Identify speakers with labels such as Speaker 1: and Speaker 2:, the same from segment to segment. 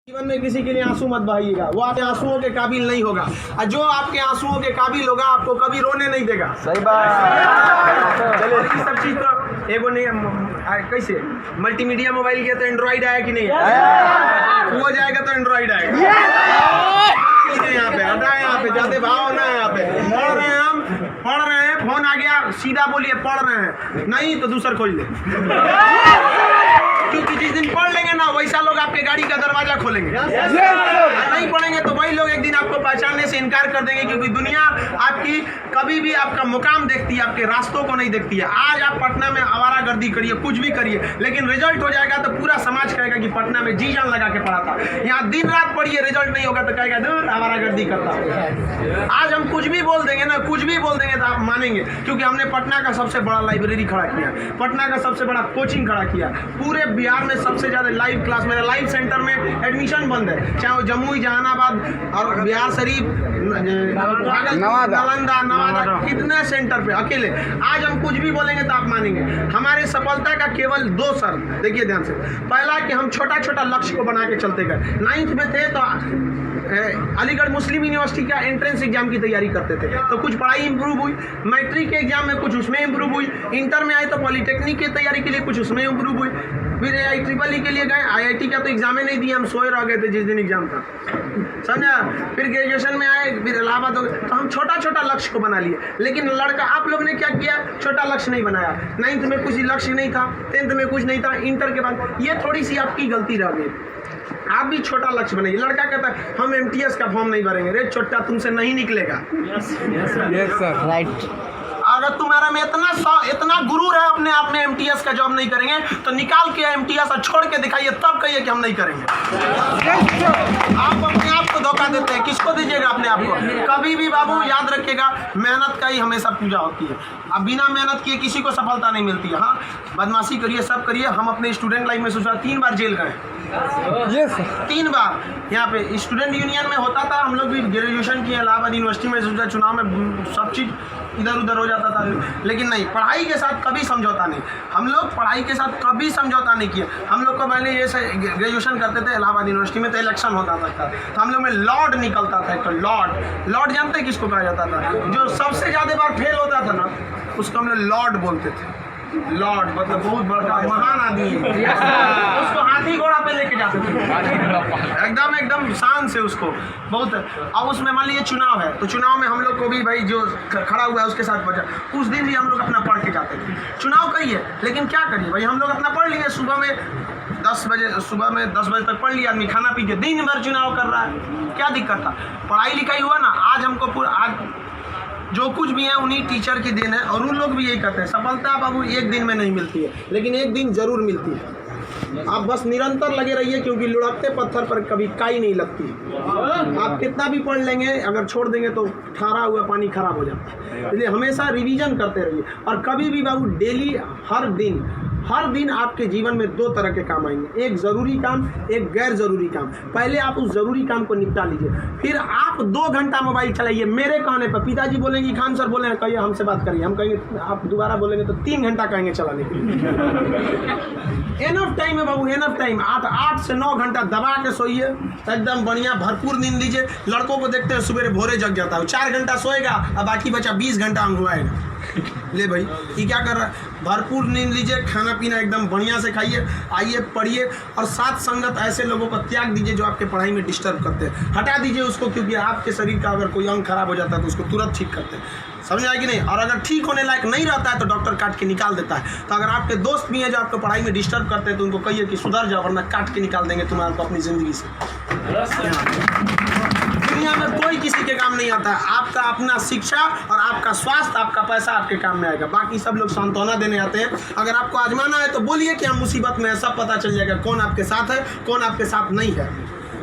Speaker 1: जीवन में किसी के लिए आंसू मत बहाइएगा, वो आपके आंसुओं के काबिल नहीं होगा, और जो आपके आंसुओं के काबिल होगा आपको कभी रोने नहीं देगा।
Speaker 2: सही बात।
Speaker 1: चलिए ये सब चीज तो एगो नहीं कैसे मल्टीमीडिया मोबाइल किया तो एंड्रॉइड आया कि नहीं है, वो जाएगा तो एंड्रॉइड आएगा। यहाँ पे हटा, यहाँ पे जाते भाव ना, यहाँ पे पढ़ रहे हैं, हम पढ़ रहे हैं, फोन आ गया सीधा बोलिए पढ़ रहे हैं, नहीं तो दूसरा खोल ले, क्योंकि जिस दिन पढ़ लेंगे ना वैसा लोग आपके गाड़ी का दरवाजा खोलेंगे। नहीं पढ़ेंगे तो वही लोग एक दिन आपको पहचानने से इनकार कर देंगे, क्योंकि दुनिया आपकी कभी भी आपका मुकाम देखती है, आपके रास्तों को नहीं देखती है। आज आप पटना में आवारागर्दी करिए, कुछ भी करिए, लेकिन रिजल्ट हो जाएगा तो पूरा समाज कहेगा कि पटना में जी जान लगा के पढ़ा था। यहाँ दिन रात पढ़िए, रिजल्ट नहीं होगा तो कहेगा दूर आवारागर्दी करता। आज हम कुछ भी बोल देंगे ना, कुछ भी बोल देंगे तो आप मानेंगे, क्योंकि हमने पटना का सबसे बड़ा लाइब्रेरी खड़ा किया, पटना का सबसे बड़ा कोचिंग खड़ा किया, पूरे बिहार में सबसे ज्यादा लाइव क्लास, मेरा लाइव सेंटर में एडमिशन बंद है, चाहे वो जमुई, जहानाबाद और बिहार शरीफ, नालंदा, नवादा, कितने सेंटर पे अकेले। आज हम कुछ भी बोलेंगे तो आप मानेंगे। हमारे सफलता का केवल 2 शर्त, देखिए ध्यान से। पहला कि हम छोटा छोटा लक्ष्य को बना के चलते गए। 9th में थे तो अलीगढ़ मुस्लिम यूनिवर्सिटी का एंट्रेंस एग्जाम की तैयारी करते थे, तो कुछ पढ़ाई इंप्रूव हुई, मैट्रिक के एग्जाम में कुछ उसमें इंप्रूव हुई, इंटर में आए तो पॉलिटेक्निक की तैयारी के लिए कुछ उसमें इंप्रूव हुई, फिर IEEE के लिए गए, IIT का तो एग्जाम ही नहीं दिया, हम सोए रह गए थे जिस दिन एग्जाम था, समझा। फिर ग्रेजुएशन में आए, फिर इलाहाबाद हो गए, तो हम छोटा छोटा लक्ष्य को बना लिए। लेकिन लड़का, आप लोग ने क्या किया, छोटा लक्ष्य नहीं बनाया। 9th में कुछ लक्ष्य नहीं था, 10th में कुछ नहीं था, इंटर के बाद ये थोड़ी सी आपकी गलती रह गई। आप भी छोटा लक्ष्य बनाइए। लड़का कहता है हम MTS का फॉर्म नहीं भरेंगे, रे छोटा तुमसे नहीं निकलेगा।
Speaker 2: Yes sir, right.
Speaker 1: अगर तुम्हारा में इतना गुरूर है अपने आप में, MTS का जॉब नहीं करेंगे तो निकाल के MTS और छोड़ के दिखाइए, तब कहिए कि हम नहीं करेंगे। आप अपने आप को धोखा देते हैं, किसको दीजिएगा अपने आप को। कभी भी बाबू याद रखिएगा, मेहनत का ही हमेशा पूजा होती है। अब बिना मेहनत किए किसी को सफलता नहीं मिलती है। हाँ, बदमाशी करिए, सब करिए। हम अपने स्टूडेंट लाइफ में सोचा 3 बार जेल गए, 3 बार। यहाँ पे स्टूडेंट यूनियन में होता था, हम लोग भी ग्रेजुएशन किए इलाहाबाद यूनिवर्सिटी में, सोचा चुनाव में सब चीज़ इधर उधर हो जाता था, लेकिन नहीं, पढ़ाई के साथ कभी समझौता नहीं। हम लोग पढ़ाई के साथ कभी समझौता नहीं किए। हम लोग को पहले ये ग्रेजुएशन करते थे इलाहाबाद यूनिवर्सिटी में, तो इलेक्शन होता था तो हम लोग में लॉर्ड निकलता था। तो लॉर्ड जानते हैं किसको कहा जाता था? जो सबसे ज़्यादा बार फेल होता था ना, उसको हम लोग लॉर्ड बोलते थे। लॉर्ड मतलब बहुत बड़ा महान आदमी है, उसको हाथी घोड़ा पे लेके जाते थे, एकदम शान से उसको बहुत। अब उसमें मान लीजिए चुनाव है, तो चुनाव में हम लोग को भी भाई जो खड़ा हुआ है उसके साथ बचा, उस दिन भी हम लोग अपना पढ़ के जाते थे। चुनाव करिए, लेकिन क्या करिए भाई, हम लोग अपना पढ़ लिए। सुबह में 10 बजे तक पढ़ लिया आदमी, खाना पी के दिन भर चुनाव कर रहा है, क्या दिक्कत था? पढ़ाई लिखाई हुआ ना। आज हमको आज जो कुछ भी है उन्हीं टीचर की देन है, और उन लोग भी यही कहते हैं सफलता बाबू एक दिन में नहीं मिलती है, लेकिन एक दिन जरूर मिलती है। आप बस निरंतर लगे रहिए, क्योंकि लुढ़कते पत्थर पर कभी काई नहीं लगती। आप कितना भी पढ़ लेंगे, अगर छोड़ देंगे तो ठहरा हुआ पानी खराब हो जाता है। इसलिए हमेशा रिवीजन करते रहिए, और कभी भी बाबू डेली, हर दिन आपके जीवन में 2 तरह के काम आएंगे, एक ज़रूरी काम, एक गैर ज़रूरी काम। पहले आप उस ज़रूरी काम को निपटा लीजिए, फिर आप 2 घंटा मोबाइल चलाइए। मेरे कहने पर पिताजी बोलेंगे खान सर बोले कहिए हमसे बात करिए, हम कहेंगे, आप दोबारा बोलेंगे तो 3 घंटा कहेंगे चलाने के लिए। एनफ टाइम है बाबू, एनफ टाइम। आप 8 से 9 घंटा दबा के सोइए, एकदम बढ़िया भरपूर नींद लीजिए। लड़कों को देखते हैं सुबह भोरे जग जाता है, 4 घंटा सोएगा और बाकी बचा 20 घंटा अंगुआएगा। ले भाई ये क्या कर रहा है? भरपूर नींद लीजिए, खाना पीना एकदम बढ़िया से खाइए, आइए पढ़िए, और साथ संगत ऐसे लोगों को त्याग दीजिए जो आपके पढ़ाई में डिस्टर्ब करते हैं, हटा दीजिए उसको, क्योंकि आपके शरीर का अगर कोई अंग खराब हो जाता है तो उसको तुरंत ठीक करते हैं, समझ आए कि नहीं? और अगर ठीक होने लायक नहीं रहता है तो डॉक्टर काट के निकाल देता है। तो अगर आपके दोस्त भी हैं जो आपको पढ़ाई में डिस्टर्ब करते हैं तो उनको कहिए कि सुधर जाओ, वरना काट के निकाल देंगे तुम्हारे को अपनी ज़िंदगी से। दुनिया में कोई किसी के काम नहीं आता है, आपका अपना शिक्षा और आपका स्वास्थ्य, आपका पैसा आपके काम में आएगा। बाकी सब लोग सांत्वना देने आते हैं। अगर आपको आजमाना है तो बोलिए कि हम मुसीबत में है, सब पता चल जाएगा कौन आपके साथ है, कौन आपके साथ नहीं है।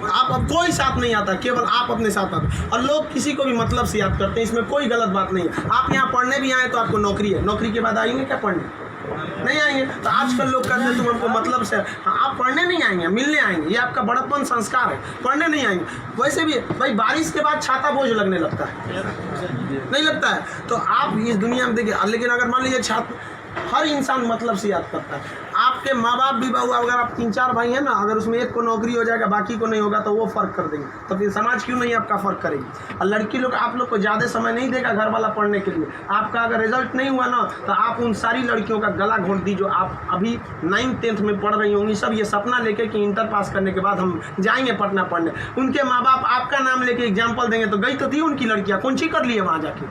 Speaker 1: आप अब कोई साथ नहीं आता, केवल आप अपने साथ आते। और लोग किसी को भी मतलब से याद करते हैं, इसमें कोई गलत बात नहीं है। आप यहाँ पढ़ने भी आए तो आपको नौकरी है, नौकरी के बाद आएंगे क्या पढ़ने? नहीं आएंगे। तो आजकल लोग कहते हैं तुम हमको मतलब से, हाँ आप पढ़ने नहीं आएंगे, मिलने आएंगे, ये आपका बड़प्पन संस्कार है, पढ़ने नहीं आएंगे। वैसे भी भाई बारिश के बाद छाता बोझ लगने लगता है, नहीं लगता है? तो आप इस दुनिया में देखिए, लेकिन अगर मान लीजिए छात्र, हर इंसान मतलब से याद करता है। आप आपके माँ बाप भी बहु, अगर आप 3-4 भाई हैं ना, अगर उसमें एक को नौकरी हो जाएगा बाकी को नहीं होगा तो वो फ़र्क कर देंगे, तो फिर समाज क्यों नहीं आपका फ़र्क करेगी। और लड़की लोग आप लोग को ज़्यादा समय नहीं देगा घर वाला पढ़ने के लिए। आपका अगर रिजल्ट नहीं हुआ ना तो आप उन सारी लड़कियों का गला घोंट दी जो आप अभी 9th-10th में पढ़ रही होंगी, सब ये सपना लेके कि इंटर पास करने के बाद हम जाएंगे पटना पढ़ने। उनके माँ बाप आपका नाम लेके एग्जाम्पल देंगे तो गई तो थी उनकी लड़कियाँ, कौन सी कर लिए वहाँ जाके।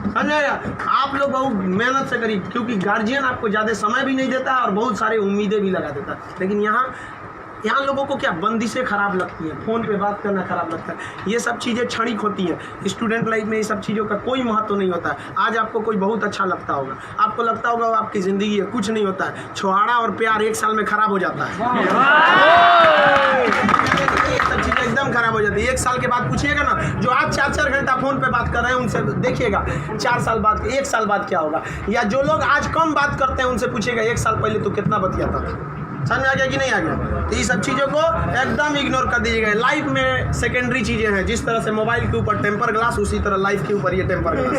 Speaker 1: समझाया, आप लोग बहुत मेहनत से करिए, क्योंकि गार्जियन आपको ज़्यादा समय भी नहीं देता है और बहुत सारे उम्मीदें भी लगा देता है। लेकिन यहाँ लोगों को क्या बंदिशें खराब लगती हैं, फ़ोन पे बात करना खराब लगता है। ये सब चीज़ें क्षणिक होती हैं। स्टूडेंट लाइफ में ये सब चीज़ों का कोई महत्व नहीं होता है। आज आपको कोई बहुत अच्छा लगता होगा, आपको लगता होगा वो आपकी ज़िंदगी है, कुछ नहीं होता है। छुहाड़ा और प्यार 1 साल में ख़राब हो जाता है। सब चीज़ें एकदम खराब हो जाती है। 1 साल के बाद पूछिएगा ना, जो आज 4-4 घंटा फ़ोन पे बात कर रहे हैं उनसे देखिएगा 4 साल बाद 1 साल बाद क्या होगा। या जो लोग आज कम बात करते हैं उनसे पूछिएगा 1 साल पहले तो कितना बतियाता था। समझ में आ गया कि नहीं आ गया। तो ये सब चीज़ों को एकदम इग्नोर कर दीजिएगा। लाइफ में सेकेंडरी चीज़ें हैं, जिस तरह से मोबाइल के ऊपर टेम्पर ग्लास, उसी तरह लाइफ के ऊपर ये टेम्पर ग्लास।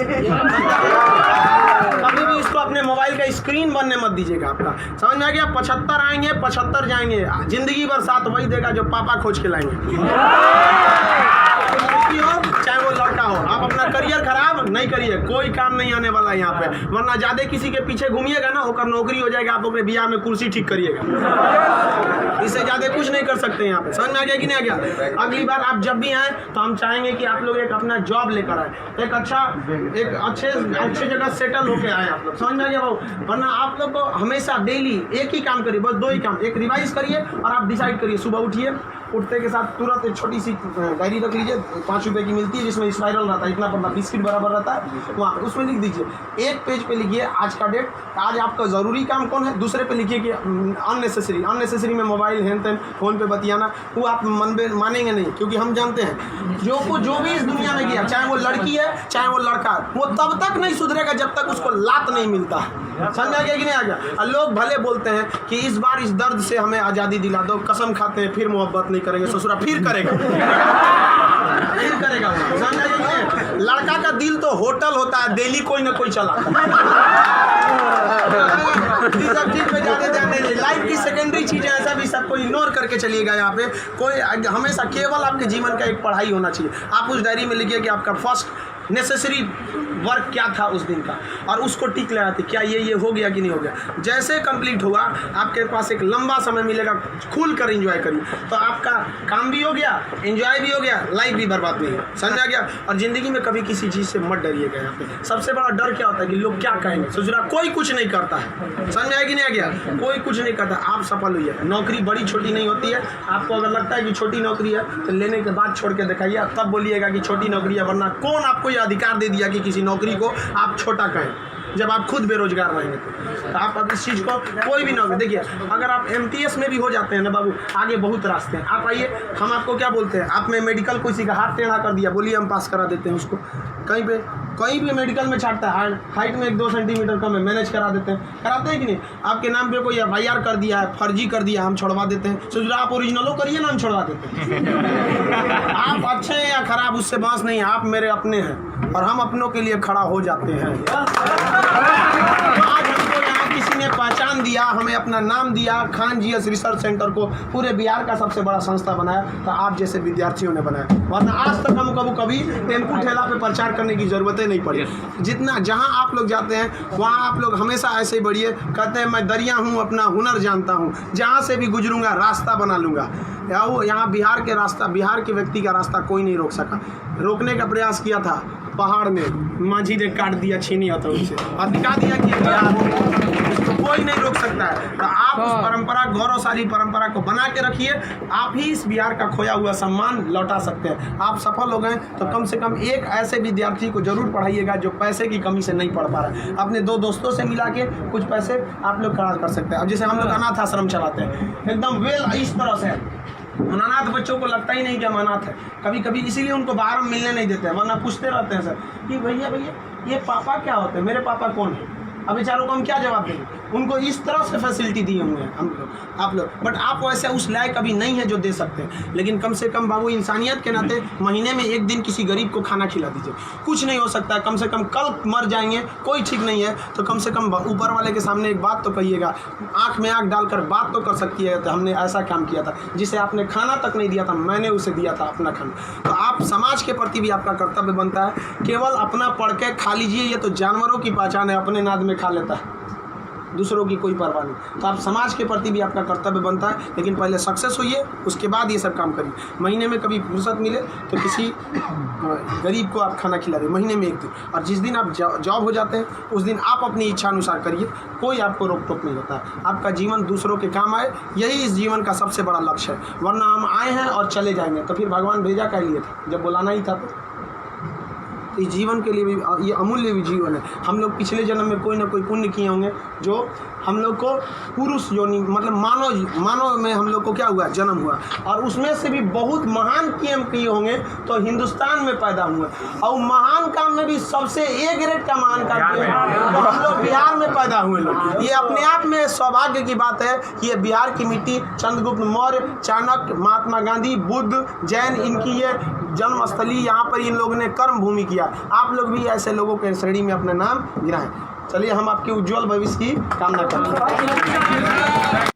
Speaker 1: कभी भी इसको अपने मोबाइल का स्क्रीन बनने मत दीजिएगा आपका। समझ में आ गया। 75 आएंगे 75 जाएंगे, जिंदगी भर साथ वही देगा जो पापा खोज के लाएंगे। चाहे वो लड़का हो, आप अपना करियर खराब नहीं करिए, कोई काम नहीं आने वाला है यहाँ पे। वरना ज्यादा किसी के पीछे घूमिएगा ना, होकर नौकरी हो जाएगा, आप अपने बियाह में कुर्सी ठीक करिएगा। इससे ज्यादा कुछ नहीं कर सकते यहाँ पे। समझ में आ गया कि नहीं आ गया। अगली बार आप जब भी आए तो हम चाहेंगे कि आप लोग एक अपना जॉब लेकर आए, एक अच्छे जगह सेटल होके आए आप लोग। समझ में आ गया भाऊ। वरना आप लोग को हमेशा डेली एक ही काम करिए, बस 2 ही काम। एक रिवाइज करिए और आप डिसाइड करिए, सुबह उठिए, उठते के साथ तुरंत एक छोटी सी डायरी रख लीजिए, 5 रुपए की मिलती है, जिसमें स्पाइरल रहता है, इतना बड़ा बिस्किट बराबर रहता है, वहाँ पे उसमें लिख दीजिए। एक पेज पे लिखिए आज का डेट, आज आपका ज़रूरी काम कौन है। दूसरे पे लिखिए कि अननेसेसरी में मोबाइल हैन तैन फ़ोन पे बतियाना, वो आप मानेंगे नहीं, क्योंकि हम जानते हैं जो भी इस दुनिया में गया, चाहे वो लड़की है चाहे वो लड़का है, वो तब तक नहीं सुधरेगा जब तक उसको लात नहीं मिलता है। समझ आ गया कि नहीं आ गया। लोग भले बोलते हैं कि इस बार इस दर्द से हमें आज़ादी दिला दो, कसम खाते हैं फिर मोहब्बत नहीं करेंगे, ससुरा फिर करेगा। समझ आ गया कि नहीं। लड़का का दिल तो होटल होता है, दिल्ली कोई ना कोई चलाता सब चीज में ज़्यादा ध्यान नहीं। लाइफ की सेकेंडरी चीज़ें ऐसा भी सबको इग्नोर करके चलिएगा। यहाँ पे कोई हमेशा केवल आपके जीवन का एक पढ़ाई होना चाहिए। आप उस डायरी में लिखिए कि आपका फर्स्ट नेसेसरी वर्क क्या था उस दिन का, और उसको टिक लगाते क्या ये हो गया कि नहीं हो गया। जैसे कंप्लीट हुआ आपके पास एक लंबा समय मिलेगा, खुल कर एंजॉय करिए, तो आपका काम भी हो गया, एंजॉय भी हो गया, लाइफ भी बर्बाद नहीं है। समझ आ गया। और ज़िंदगी में कभी किसी चीज़ से मत डरिएगा। यहाँ पे सबसे बड़ा डर क्या होता है कि लोग क्या कहेंगे। ससुरा कोई कुछ नहीं करता है। समझ आया कि नहीं आ गया। कोई कुछ नहीं करता, आप सफल हुई है। नौकरी बड़ी छोटी नहीं होती है। आपको अगर लगता है कि छोटी नौकरी है तो लेने के बाद छोड़ के दिखाइए, तब बोलिएगा कि छोटी नौकरी है। वरना कौन आपको अधिकार दे दिया कि किसी नौकरी को आप छोटा कहें, जब आप खुद बेरोजगार रहेंगे तो आप अब इस चीज़ को कोई भी नौकरी देखिए। अगर आप MTS में भी हो जाते हैं ना बाबू, आगे बहुत रास्ते हैं। आप आइए, हम आपको क्या बोलते हैं, आप में मेडिकल किसी का हाथ टेढ़ा कर दिया, बोलिए हम पास करा देते हैं उसको। कहीं भी मेडिकल में छाटता है, हाइट में 1-2 सेंटीमीटर कम है, मैनेज करा देते हैं। कराते हैं कि नहीं। आपके नाम पे कोई FIR कर दिया है, फर्जी कर दिया, हम छोड़वा देते हैं। सोच आप ओरिजिनलो करिए ना, हम छोड़वा देते हैं। आप अच्छे हैं या खराब उससे बात नहीं है, आप मेरे अपने हैं और हम अपनों के लिए खड़ा हो जाते हैं। आज हमको यहाँ किसी ने पहचान दिया, हमें अपना नाम दिया, खान GS रिसर्च सेंटर को पूरे बिहार का सबसे बड़ा संस्था बनाया, तो आप जैसे विद्यार्थियों ने बनाया। वरना आज तक हम कभी टेम्पू ठेला पे प्रचार करने की ज़रूरत नहीं पड़ी। जितना जहाँ आप लोग जाते हैं वहाँ आप लोग हमेशा ऐसे ही बढ़िए। कहते हैं मैं दरिया हूँ, अपना हुनर जानता हूँ, जहाँ से भी गुजरूंगा रास्ता बना लूँगा। यहाँ बिहार के व्यक्ति का रास्ता कोई नहीं रोक सका। रोकने का प्रयास किया था पहाड़ में, माझी ने काट दिया छीनी हाथों से और दिखा दिया कि इसको कोई नहीं रोक सकता है। तो आप उस परंपरा, गौरवशाली परंपरा को बना के रखिए। आप ही इस बिहार का खोया हुआ सम्मान लौटा सकते हैं। आप सफल हो गए तो कम से कम एक ऐसे विद्यार्थी को जरूर पढ़ाइएगा जो पैसे की कमी से नहीं पढ़ पा रहा है। अपने 2 दोस्तों से मिला के कुछ पैसे आप लोग खर्च कर सकते हैं। अब जैसे हम लोग अनाथ आश्रम चलाते हैं, एकदम इस तरह से अनाथ बच्चों को लगता ही नहीं कि हम अनाथ है। कभी कभी इसीलिए उनको बाहर हम मिलने नहीं देते हैं, वरना पूछते रहते हैं सर कि भैया ये पापा क्या होते हैं, मेरे पापा कौन है। अब बेचारों को हम क्या जवाब देंगे। उनको इस तरह से फैसिलिटी दी होंगे हम लोग, आप लोग, बट आप वैसे उस लायक अभी नहीं है जो दे सकते हैं। लेकिन कम से कम बाबू इंसानियत के नाते महीने में एक दिन किसी गरीब को खाना खिला दीजिए। कुछ नहीं हो सकता है, कम से कम कल मर जाएंगे, कोई ठीक नहीं है, तो कम से कम ऊपर वाले के सामने एक बात तो कहिएगा, आँख में आँख डालकर बात तो कर सकती है, तो हमने ऐसा काम किया था, जिसे आपने खाना तक नहीं दिया था, मैंने उसे दिया था अपना खाना। तो आप समाज के प्रति भी आपका कर्तव्य बनता है। केवल अपना पढ़ के खा लीजिए, ये तो जानवरों की पहचान है, अपने नाद में खा लेता है, दूसरों की कोई परवाह नहीं। तो आप समाज के प्रति भी आपका कर्तव्य बनता है, लेकिन पहले सक्सेस होइए, उसके बाद ये सब काम करिए। महीने में कभी फुर्सत मिले तो किसी गरीब को आप खाना खिला दें, महीने में एक दिन। और जिस दिन आप जॉब हो जाते हैं उस दिन आप अपनी इच्छा अनुसार करिए, कोई आपको रोक टोक नहीं होता है। आपका जीवन दूसरों के काम आए, यही इस जीवन का सबसे बड़ा लक्ष्य है। वरना हम आए हैं और चले जाएंगे, तो फिर भगवान भेजा क्या लिए था, जब बुलाना ही था। तो इस जीवन के लिए भी ये अमूल्य भी जीवन है। हम लोग पिछले जन्म में कोई ना कोई पुण्य किए होंगे, जो हम लोग को पुरुष योनि मतलब मानव में हम लोग को क्या हुआ, जन्म हुआ, और उसमें से भी बहुत महान काम किए होंगे तो हिंदुस्तान में पैदा हुए। और महान काम में भी सबसे ए ग्रेड का महान काम किए तो हम लोग बिहार में पैदा हुए लोग। ये अपने आप में सौभाग्य की बात है। ये बिहार की मिट्टी, चंद्रगुप्त मौर्य, चाणक्य, महात्मा गांधी, बुद्ध, जैन, इनकी ये जन्मस्थली, यहाँ पर इन लोगों ने कर्म भूमि किया। आप लोग भी ऐसे लोगों के श्रेणी में अपना नाम गिराएं। चलिए हम आपके उज्जवल भविष्य की कामना करते हैं।